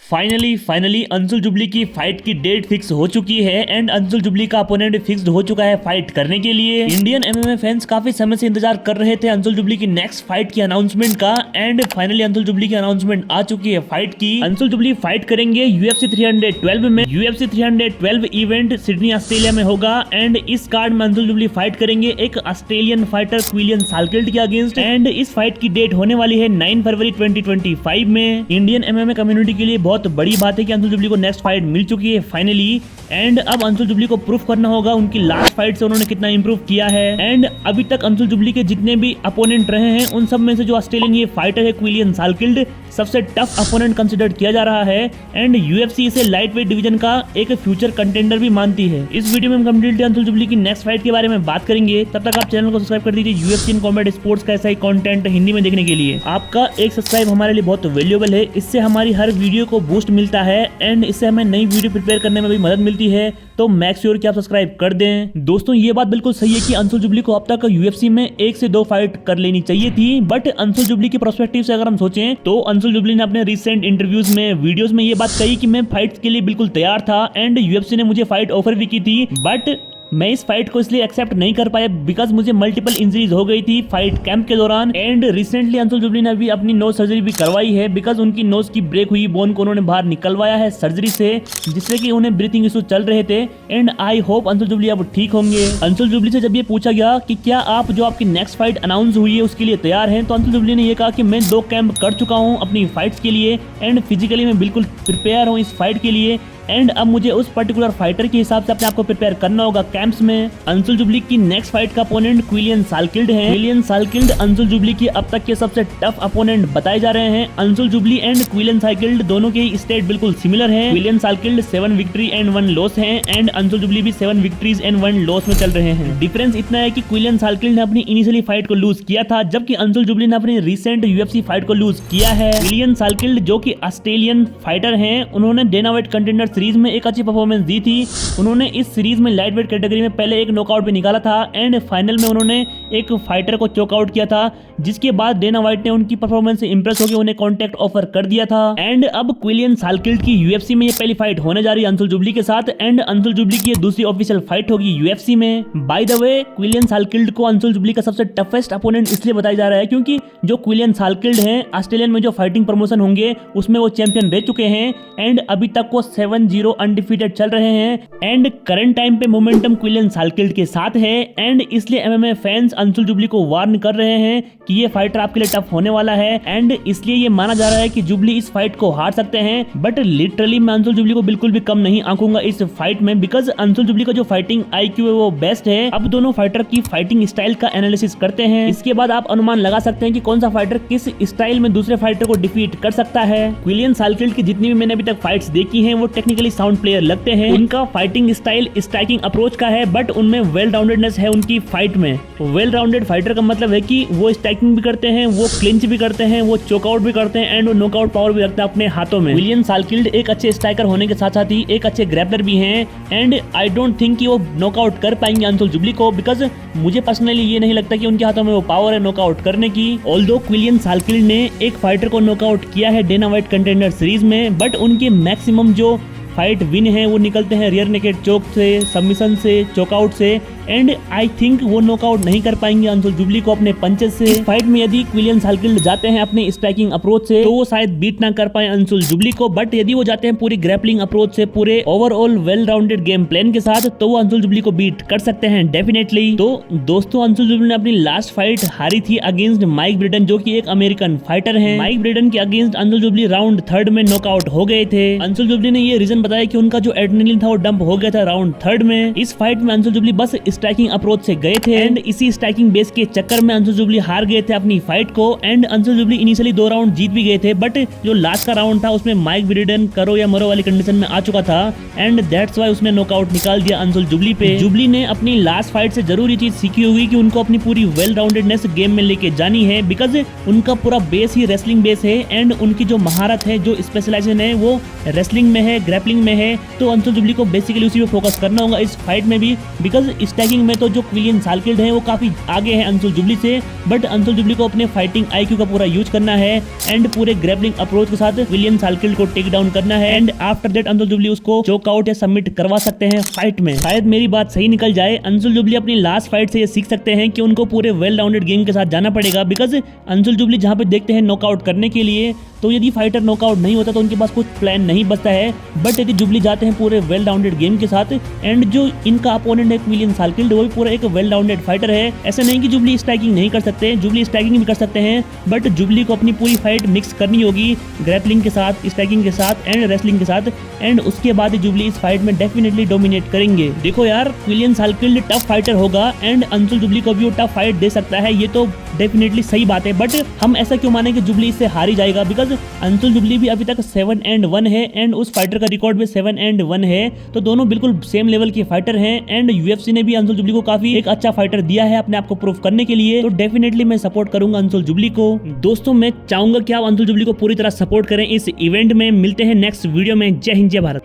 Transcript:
Finally Anshul jubilee की fight की date fix हो चुकी है एंड अंशुल जुबली का अपोनेंट फिक्स्ड हो चुका है फाइट करने के लिए। इंडियन एमएमए फैंस काफी समय से इंतजार कर रहे थे अंशुल जुबली की नेक्स्ट फाइट की अनाउंसमेंट का एंड फाइनली अंशुल जुबली की अनाउंसमेंट आ चुकी है फाइट की। अंशुल जुबली फाइट करेंगे UFC 312 में। UFC 312 इवेंट सिडनी ऑस्ट्रेलिया में होगा एंड इस कार्ड में अंशुल जुबली फाइट करेंगे एक ऑस्ट्रेलियन फाइटर क्विलियन सालकिल्ड के अगेंस्ट एंड इस फाइट की डेट होने वाली है 9 फरवरी 2025 में। इंडियन एमएमए कम्युनिटी के लिए बहुत बड़ी बात है कि अंशुल जुबली को नेक्स्ट फाइट मिल चुकी है फाइनली एंड अब अंशुल जुबली को प्रूफ करना होगा उनकी लास्ट फाइट से उन्होंने कितना इंप्रूव किया है। एंड अभी तक अंशुल जुबली के जितने भी अपोनेंट रहे हैं उन सब में से जो ऑस्ट्रेलियन ये फाइटर है क्विलियन सालकिल्ड सबसे टफ अपोनेंट कंसिडर किया जा रहा है एंड UFC इसे लाइट वेट डिवीजन का एक फ्यूचर कंटेंडर भी मानती है। इस वीडियो में हम कंप्लीटली अंशुल जुबली की नेक्स्ट फाइट के बारे में बात करेंगे। तब तक आप चैनल को सब्सक्राइब कर दीजिए UFC इन कॉम्बैट स्पोर्ट्स का ऐसा ही कंटेंट हिंदी में देखने के लिए। आपका एक सब्सक्राइब हमारे लिए बहुत वैल्यूएबल है, इससे हमारी हर वीडियो को बूस्ट मिलता है एंड इससे हमें नई वीडियो प्रिपेयर करने में भी मदद मिलती है, तो मेक श्योर कि आप सब्सक्राइब कर दें। दोस्तों ये बात बिल्कुल सही है कि अंशुल जुबली को अब तक UFC में 1 से 2 फाइट कर लेनी चाहिए थी, बट अंशुल जुबली की पर्सपेक्टिव से अगर हम सोचें तो अंशुल जुबली ने अपने रिसेंट इंटरव्यूज में वीडियोस में ये बात कही कि मैं फाइट के लिए बिल्कुल तैयार था एंड UFC ने मुझे फाइट ऑफर भी की थी, बट मैं इस फाइट को इसलिए एक्सेप्ट नहीं कर पाया बिकॉज मुझे मल्टीपल इंजरीज हो गई थी फाइट कैंप के दौरान। एंड रिसेंटली अंशुल जुबली ने अभी अपनी नोज सर्जरी भी करवाई है बिकॉज उनकी नोज की ब्रेक हुई बोन को उन्होंने बाहर निकलवाया है सर्जरी से, जिससे कि उन्हें ब्रीथिंग इशू चल रहे थे and I hope Anshul jubilee अब ठीक होंगे। अंशुल जुबली से जब ये पूछा गया कि क्या आप जो आपकी नेक्स्ट फाइट अनाउंस हुई है उसके लिए तैयार हैं, तो अंशुल जुबली ने ये कहा कि मैं 2 कैंप कर चुका हूँ अपनी फाइट्स के लिए एंड फिजिकली मैं बिल्कुल प्रिपेयर हूँ इस फाइट के लिए एंड अब मुझे उस पर्टिकुलर फाइटर के हिसाब से अपने आप को प्रिपेयर करना होगा कैंप्स में। अंशुल जुबली की नेक्स्ट फाइट का अपोनेंट क्विलियन सालकिल्ड है। क्विलियन सालकिल्ड अंशुल जुबली की अब तक के सबसे टफ अपोनेंट बताए जा रहे हैं। अंशुल जुबली एंड क्विलियन सालकिल्ड दोनों के ही स्टेट बिल्कुल सिमिलर है। क्विलियन सालकिल्ड 7 विक्ट्री एंड 1 लॉस है एंड अंशुल जुबली भी 7 विक्ट्रीज एंड 1 लॉस में चल रहे हैं। डिफरेंस इतना है कि क्विलियन सालकिल्ड ने अपनी इनिशियली फाइट को लूज किया था, जबकि अंशुल जुबली ने अपनी रिसेंट UFC फाइट को लूज किया है। क्विलियन सालकिल्ड जो कि ऑस्ट्रेलियन फाइटर हैं, उन्होंने डेना व्हाइट कंटेंडर सीरीज में एक अच्छी परफॉर्मेंस दी थी। उन्होंने इस सीरीज में लाइट वेट कैटेगरी में पहले एक नॉकआउट भी निकाला था एंड फाइनल में उन्होंने एक फाइटर को चॉकआउट किया था, जिसके बाद डेना व्हाइट ने उनकी परफॉर्मेंस से इंप्रेस होकर उन्हें कॉन्ट्रैक्ट ऑफर कर दिया था। एंड अब क्विलियन सालकिल्ड की UFC में ये पहली फाइट होने जा रही है अंशुल जुबली के साथ एंड अंशुल जुबली की दूसरी ऑफिशियल फाइट होगी UFC में। बाय द वे क्विलियन सालकिल्ड को अंशुल जुबली का सबसे टफेस्ट अपोनेंट इसलिए बताया जा रहा है क्योंकि जो क्विलियन सालकिल्ड हैं ऑस्ट्रेलियन में जो फाइटिंग प्रमोशन होंगे उसमें वो चैंपियन रह चुके हैं एंड अभी तक वो 7-0 अनडिफीटेड चल रहे हैं एंड करंट टाइम पे मोमेंटम क्विलियन सालकिल्ड के साथ है एंड इसलिए MMA फैंस अंशुल जुबली को वार्न कर रहे हैं कि ये फाइटर आपके लिए टफ होने वाला है एंड इसलिए ये माना जा रहा है कि जुबली इस फाइट को हार सकते हैं, बट लिटरली मैं अंशुल जुबली को बिल्कुल भी कम नहीं आंकूंगा इस फाइट में बिकॉज अंशुल जुबली का जो फाइटिंग IQ है वो बेस्ट है। अब दोनों फाइटर की फाइटिंग स्टाइल का एनालिसिस करते हैं, इसके बाद आप अनुमान लगा सकते हैं कि कौन सा फाइटर किस स्टाइल में दूसरे फाइटर को डिफीट कर सकता है। क्विलियन सालकिल्ड की जितनी भी मैंने अभी तक फाइट्स देखी हैं वो टेक्निकली साउंड प्लेयर लगते हैं। उनका फाइटिंग स्टाइल स्ट्राइकिंग अप्रोच का है, बट उनमें वेल राउंडेडनेस है उनकी फाइट में। वेल राउंडेड फाइटर का मतलब है कि वो स्ट्राइकिंग भी करते हैं, वो क्लिंच भी करते हैं, वो चॉकआउट भी करते हैं एंड वो नॉकआउट पावर भी रखते हैं अपने हाथों में। क्विलियन सालकिल्ड एक अच्छे स्ट्राइकर होने के साथ साथ ही एक अच्छे ग्रैपलर भी हैं एंड आई डोंट थिंक कि वो नॉकआउट कर पाएंगे अंशुल जुबली को बिकॉज मुझे पर्सनली ये नहीं लगता कि उनके हाथों में वो पावर है नॉकआउट करने की। ऑल्दो क्विलियन सालकिल्ड ने एक फाइटर को नॉकआउट किया है डेना व्हाइट कंटेंडर सीरीज में, बट उनके मैक्सिमम जो फाइट विन है वो निकलते हैं रियर नेकेड चोक से, सबमिशन से, चॉकआउट से एंड आई थिंक वो नॉकआउट नहीं कर पाएंगे अंशुल जुबली को अपने पंचेस से। इस फाइट में यदि क्विलियन सालकिल्ड जाते हैं अपने स्ट्राइकिंग अप्रोच से तो वो शायद बीट ना कर पाए अंशुल जुबली को, बट यदि वो जाते हैं पूरी ग्रैपलिंग अप्रोच से, पूरे overall well rounded game plan के साथ, तो वो अंशुल जुबली को बीट कर सकते हैं डेफिनेटली। तो दोस्तों अंशुल जुबली ने अपनी लास्ट फाइट हारी थी अगेंस्ट माइक ब्रिडन जो कि एक अमेरिकन फाइटर है। माइक ब्रिडन के अगेंस्ट अंशुल जुबली राउंड 3 में नॉकआउट हो गए थे। अंशुल जुबली ने ये रीजन बताया कि उनका जो एड्रेनलिन था वो डंप हो गया था राउंड 3 में। इस फाइट में अंशुल जुबली बस स्ट्राइकिंग अप्रोच से गए थे एंड इसी स्ट्राइकिंग बेस के चक्कर में अंशुल जुबली हार गए थे अपनी फाइट को and Anshul Jubli initially 2 round जीत भी गए थे, बट जो लास्ट का राउंड था उसमें माइक ब्रिडन करो या मरो वाली कंडीशन में आ चुका था एंड दैट्स व्हाई उसने नॉकआउट निकाल दिया अंशुल जुबली पे। जुबली ने अपनी लास्ट फाइट से जरूर ये चीज सीखी होगी कि उनको अपनी पूरी वेल राउंडेडनेस गेम में लेके जानी है बिकॉज उनका पूरा बेस ही रेसलिंग बेस है एंड उनकी जो महारत है, जो स्पेशलाइजेशन है वो रेसलिंग में है, ग्रैपलिंग स्टैकिंग में है तो अंसुल जुबली को बेसिकली उसी पे फोकस करना होगा इस फाइट में भी, बिकॉज स्टैकिंग में तो जो क्विलियन सालकिल्ड है वो काफी आगे है अंसुल जुबली से, बट अंसुल जुबली को अपने फाइटिंग आईक्यू का पूरा यूज करना है एंड पूरे ग्रैपलिंग अप्रोच के साथ क्विलियन सालकिल्ड को टेक डाउन करना है and after that Ansul jubilee उसको चोकआउट या सबमिट करवा सकते हैं फाइट में। शायद मेरी बात सही निकल जाए, अंसुल जुबली अपनी लास्ट फाइट से ये सीख सकते हैं कि उनको पूरे वेल राउंडेड गेम के साथ जाना पड़ेगा, बिकॉज अंसुल जुबली जहां पे देखते हैं नॉकआउट करने के लिए, तो यदि फाइटर नॉकआउट नहीं होता तो उनके पास कुछ प्लान नहीं बचता है, बट यदि जुबली जाते हैं पूरे वेल राउंडेड गेम के साथ एंड जो इनका अपोनेंट है क्विलियन सालकिल्ड वो भी पूरा एक वेल राउंडेड फाइटर है। ऐसा नहीं कि जुबली स्ट्राइकिंग नहीं कर सकते, जुबली स्ट्राइकिंग भी कर सकते हैं, बट जुबली को अपनी पूरी फाइट मिक्स करनी होगी ग्रैपलिंग के साथ, स्ट्राइकिंग के साथ एंड रेसलिंग के साथ, एंड उसके बाद ही जुबली इस फाइट में डेफिनेटली डोमिनेट करेंगे। देखो यार, क्विलियन सालकिल्ड टफ फाइटर होगा एंड अंसुल जुबली को भी वो टफ फाइट दे सकता है, ये तो डेफिनेटली सही बात है, बट हम ऐसा क्यों माने कि जुबली इससे हारी जाएगा, बिकॉज अंसुल जुबली भी अभी तक 7-1 है एंड उस फाइटर का रिकॉर्ड भी 7-1 है, तो दोनों बिल्कुल सेम लेवल के फाइटर हैं एंड यूएफसी ने भी अंसुल जुबली को काफी एक अच्छा फाइटर दिया है अपने आप को प्रूव करने के लिए, तो डेफिनेटली मैं सपोर्ट करूंगा अंसुल जुबली को। दोस्तों मैं चाहूंगा कि आप अंसुल जुबली को पूरी तरह सपोर्ट करें इस इवेंट में। मिलते हैं नेक्स्ट वीडियो में। जय हिंद, जय भारत।